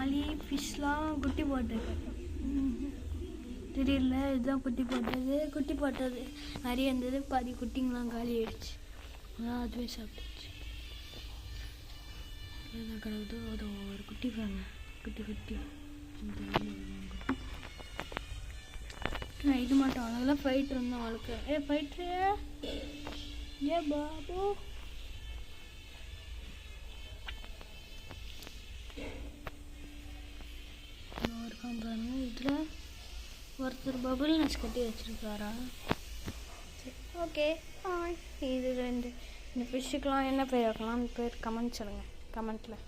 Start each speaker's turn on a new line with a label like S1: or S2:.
S1: காலி ஃபிஷ்லாம் குட்டி போட்டிருக்கு. தெரியல, இதுதான் குட்டி போட்டது நிறைய இருந்தது. பாதி குட்டிங்களாம் காலி ஆயிடுச்சு. அதான் அதுவே சாப்பிட்டுச்சு. என்ன கிடக்குது? அது ஒரு குட்டி பாருங்க, குட்டி இது மட்டும் அதெல்லாம் ஃபைட் இருந்தோம் அவளுக்கு. ஃபைட்ரு ஏ பாபு இருக்கான் பாருங்க. இதில் ஒருத்தர் பபுள் நட்ஸ் கட்டி வச்சுருக்காரா? ஓகே இது ரெண்டு. இந்த ஃபிஷ்ஷுக்கெலாம் என்ன பேர் வைக்கலாம்னு பேர் கமெண்ட் சொல்லுங்கள், கமெண்ட்டில்.